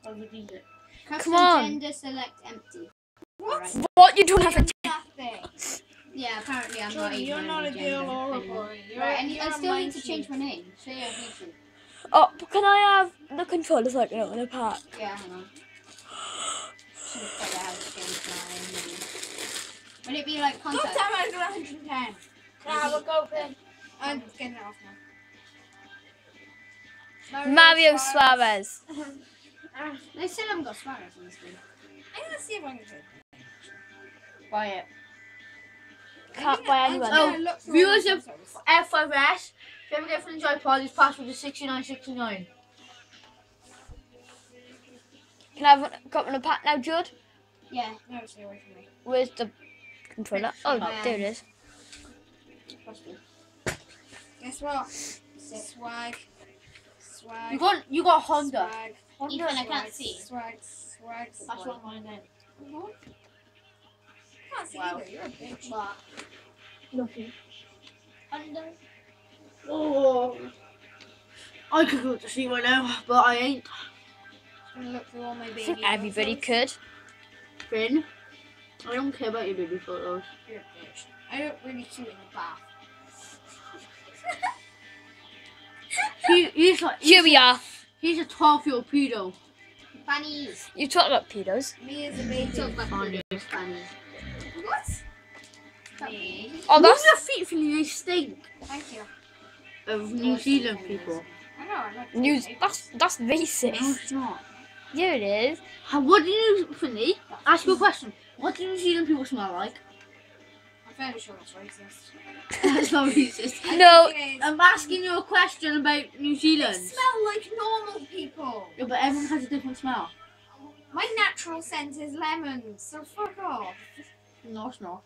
Come on. Gender select empty. What? Right. What? You don't have a... Yeah, apparently I'm Jordan, not even you're not a gender girl or a anymore. boy. Right, and you're I a still need to monkey. change my name. So yeah, me too. Oh, can I have the controllers like that in a pack? Yeah, hang on. Should have figured out how to change my name. Would it be like God contact? damn it, I got 110. Can I have a go, Ben? I'm getting it off now. Mario Suarez. They still haven't got Suarez on this game. I'm gonna see if I can do it. Buy it. Can't buy anyone. Oh, viewers of F5S, if you ever get from the joypod, his password is 6969. Can I have got one a pack now, Judd? Yeah. No, stay away from me. Where's the controller? Oh, there it is. Guess what? Swag. Swag. You got Honda. Swag. Even I can't see. Swag. Swag. That's what mine is. I can't see Wow. either. You're a bitch. But Nothing. under. Oh. I could go to see right now, but I ain't. I'm gonna look through all my I baby. think everybody photos. could. Finn, I don't care about your baby photos. You're a bitch. I look really cute in the bath. He's like, Here we are. he's a 12-year-old pedo. Fannies. You talk about pedos. Me as a baby. Talk about Fannies. fannies. What? Me. Oh, Move that's your feet, Finny, they stink. Thank you. Of New Zealand people. I know. I like news. baby. That's No, racist. it's not. Yeah, it is. What do you, Finny? Ask you a question. What do New Zealand people smell like? I'm fairly sure that's racist. That's not racist. No. It is. I'm asking you a question about New They Zealand. smell like normal people. Yeah, but everyone has a different smell. My natural scent is lemons, so fuck off. No, it's not.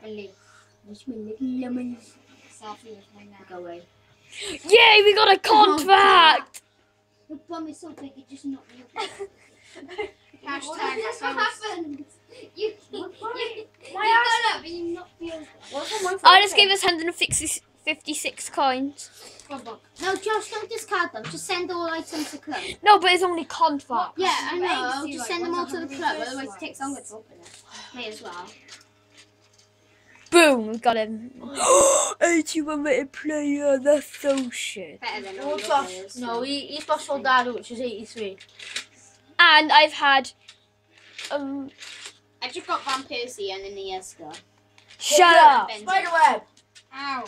Really. You smell like lemons. Selfie with my now. Go away. Yay, we got a contract. Your bum is so big, it just knocked me up. Hashtag That's what post. happened. You got My up and you knocked me over. What's on my phone? I just gave us 156 coins. No, Josh, don't discard them. Just send all items to club. No, but it's only contract. Yeah, I know. Thanks, Just you, send like, them all to the 100 club, meters, otherwise it like- takes longer to open it. May as well. Boom, we got him. 81 rated player, that's so shit. Better than all What's your off? players. No, he's got Soldado, which is 83. And I've had I just got Van Persie and Iniesta. shut up. Benzema. Spiderweb! Ow.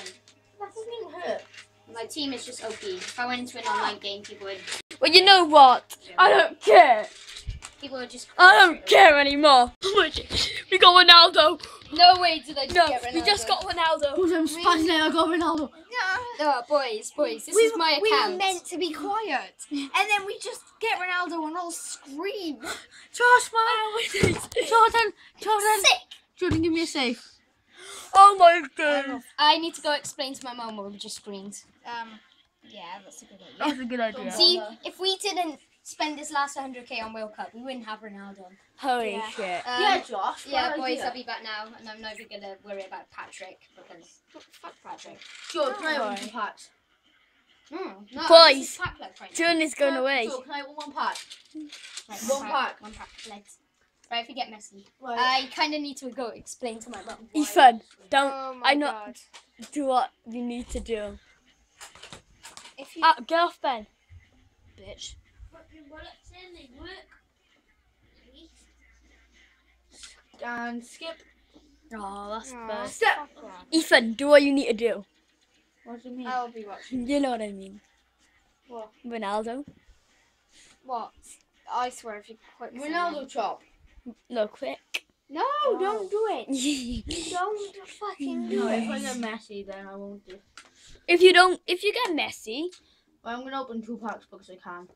That doesn't even hurt. My team is just OP. If I went into an online game, people would Well, you know what? I don't care. just. I don't care anymore. We got Ronaldo. No way did I No, we just got Ronaldo. Who's I'm spazzing out, I got Ronaldo. No, boys, this is my We account. were meant to be quiet, and then we just get Ronaldo and all scream. Josh, man. Jordan, give me a safe. Oh my god. I need to go explain to my mum what we just screened. Yeah, that's a good idea. That's a good idea. See, if we didn't spend this last 100k on World Cup, we wouldn't have Ronaldo. Holy Yeah. shit. Yeah, Josh. Yeah, what boys, idea. I'll be back now, and I'm not even gonna worry about Patrick because fuck Patrick. George, can I have Alright. one packs? No, Boys, this is pack luck right now. Jordan is going away. George, can I have one pack? Right, one pack. One pack. Let's. Right, if you get messy, Right. I kind of need to go explain to my mum. Ethan, don't Oh my I know- god. do what you need to do. If you Get off Ben. Bitch. And skip. Oh, that's Aw, bad. Step. fuck that. Ethan, do what you need to do. What do you mean? I'll be watching. You know what I mean. What? Ronaldo. What? I swear if you quit. Ronaldo chop. No, quick. No, don't do it. if Don't fucking do No, if I it. get messy, then I won't do. you get messy, Well, I'm gonna open 2 packs because I can.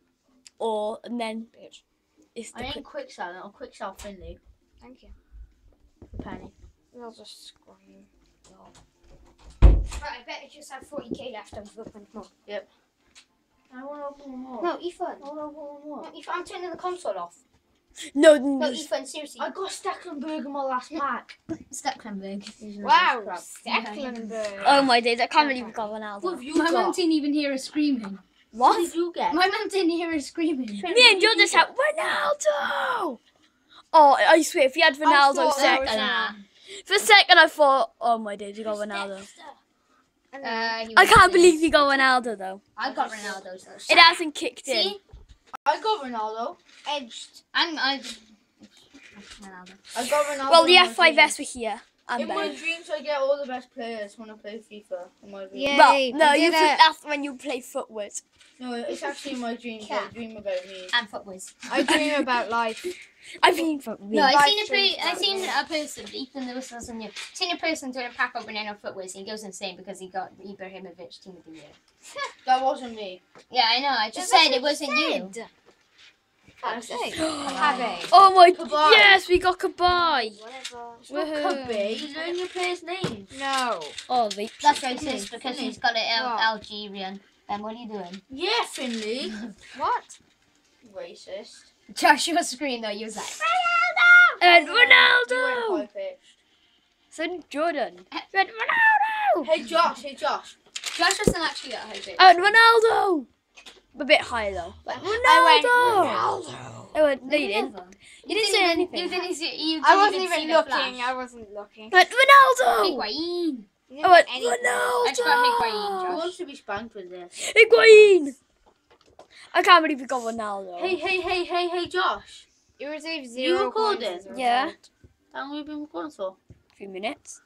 and then Bitch. it's I the ain't quick selling. I'll quick sell Finley Thank you. for penny. I'll just scream. Right, I bet you just have 40k left. I've opened more. I want to open one more. No, Ethan. I want to open one more. No, Ethan, I'm turning the console off. no. No, Ethan, seriously. I got Stecklenburg in my last pack. Stecklenburg. Wow, Crap. Stecklenburg. Oh my days! I can't believe we got Ronaldo. What have you My mum got? didn't even hear us screaming. What What? did you get? My mum didn't hear her screaming. Me and Joe just had Ronaldo. Oh, I swear, if you had Ronaldo thought that was second, for a second I thought, oh my days, you got Ronaldo. I I can't believe you got Ronaldo though. I got Ronaldo. So It hasn't kicked in. See, I got Ronaldo. Edged. I'm Ronaldo. I got Ronaldo. Well, the in my F5S were here. And In my Ben. dreams, I get all the best players when I play FIFA. In my dreams. Yeah. Well, Yay, no, I you did put, it. that's when you play footwork. No, it's actually in my dreams. I dream about me. And footballs. I dream about life. I mean, for me. No, I Life seen dreams I about seen me. a person. Ethan Lewis was on you. Seen a person doing a pack opening on footballs, and he goes insane because he got Ibrahimovic Team of the Year. That wasn't me. Yeah, I know. I just said it wasn't you. Fuck's sake. Have Oh my, Kabay. yes, we got Kabay. Whatever. Woohoo. Could be. You learn your players' names. No. Oh, they. That's racist because he's got an What? Algerian. Ben, what are you doing? Yeah, Finley. What? Racist. Joshua screamed though. You was like, And You went Ronaldo. high pitch. So did Jordan. And Ronaldo. Hey Josh. Hey Josh. Josh wasn't actually at high pitch. And Ronaldo. A bit higher though. But Ronaldo. I went, no, you didn't. You didn't say anything. You didn't see. You I wasn't didn't see even the looking. flash. I wasn't looking. But Ronaldo. Higuain. You I didn't went, do anything. I just got Higuain, Who Josh. wants to be spanked with this? Higuain. I can't believe we got Ronaldo. Hey, Josh. You received You zero recording? coins as a Yeah. result. How long have you been recording for? A few minutes.